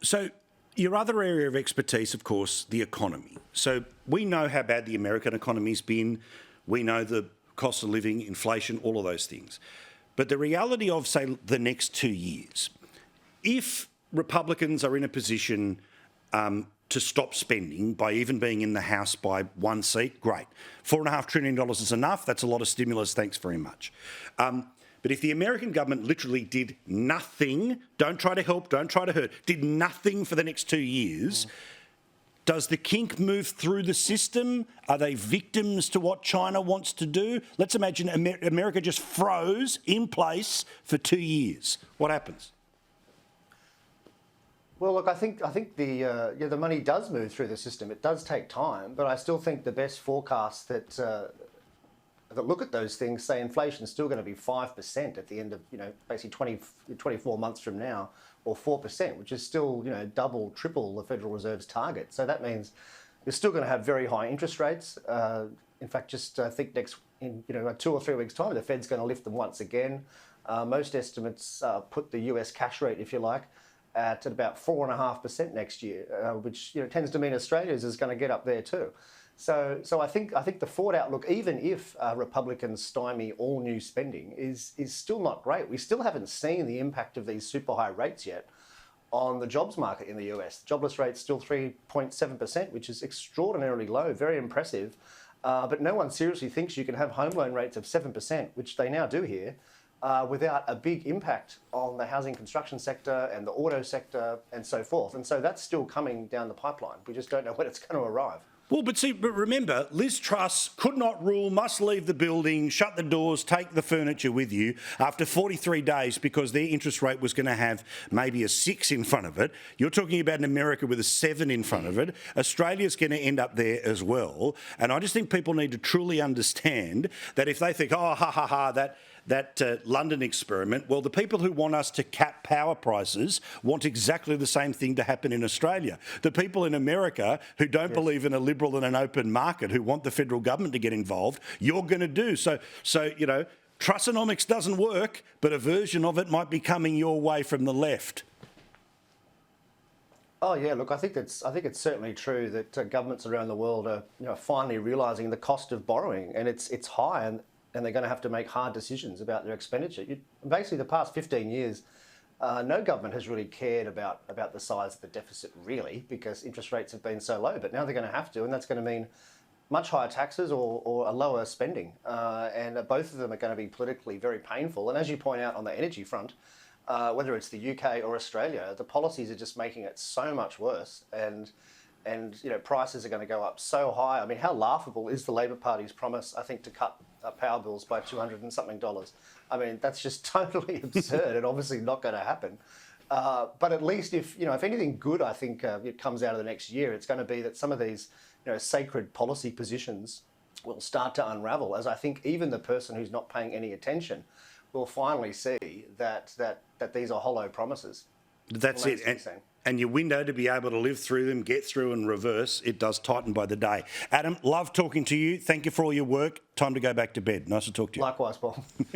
So your other area of expertise, of course, the economy. So we know how bad the American economy's been. We know the cost of living, inflation, all of those things. But the reality of, say, the next 2 years, if Republicans are in a position to stop spending by even being in the House by one seat, great. $4.5 trillion is enough. That's a lot of stimulus. Thanks very much. But if the American government literally did nothing, don't try to help, don't try to hurt, did nothing for the next 2 years, does the kink move through the system? Are they victims to what China wants to do? Let's imagine America just froze in place for 2 years. What happens? Well, look, I think the money does move through the system. It does take time, but I still think the best forecasts that look at those things say inflation is still going to be 5% at the end of basically 24 months from now, or 4%, which is still double, triple the Federal Reserve's target. So that means you're still going to have very high interest rates. In fact, I think in 2 or 3 weeks' time, the Fed's going to lift them once again. Most estimates put the US cash rate, if you like, at about 4.5% next year, which tends to mean Australia's is going to get up there too. So I think the forward outlook, even if Republicans stymie all new spending, is still not great. We still haven't seen the impact of these super high rates yet on the jobs market in the US. The jobless rate's still 3.7%, which is extraordinarily low, very impressive. But no one seriously thinks you can have home loan rates of 7%, which they now do here, without a big impact on the housing construction sector and the auto sector and so forth. And so that's still coming down the pipeline. We just don't know when it's going to arrive. Well, but remember, Liz Truss could not rule, must leave the building, shut the doors, take the furniture with you after 43 days because their interest rate was going to have maybe a 6 in front of it. You're talking about an America with a 7 in front of it. Australia's going to end up there as well. And I just think people need to truly understand that if they think, oh, that London experiment, well, the people who want us to cap power prices want exactly the same thing to happen in Australia. The people in America who don't believe in a liberal and an open market, who want the federal government to get involved, you're going to do. So Trussonomics doesn't work, but a version of it might be coming your way from the left. Oh yeah, look, I think it's certainly true that governments around the world are finally realising the cost of borrowing, and it's high, and they're going to have to make hard decisions about their expenditure. Basically, the past 15 years, no government has really cared about the size of the deficit, really, because interest rates have been so low. But now they're going to have to, and that's going to mean much higher taxes or a lower spending. And both of them are going to be politically very painful. And as you point out on the energy front, whether it's the UK or Australia, the policies are just making it so much worse. And prices are going to go up so high. I mean, how laughable is the Labor Party's promise, I think, to cut power bills by $200 and something? I mean, that's just totally absurd and obviously not going to happen. But at least if anything good, I think it comes out of the next year, it's going to be that some of these sacred policy positions will start to unravel, as I think even the person who's not paying any attention will finally see that these are hollow promises. That's it. And your window to be able to live through them, get through and reverse, it does tighten by the day. Adam, love talking to you. Thank you for all your work. Time to go back to bed. Nice to talk to you. Likewise, Paul.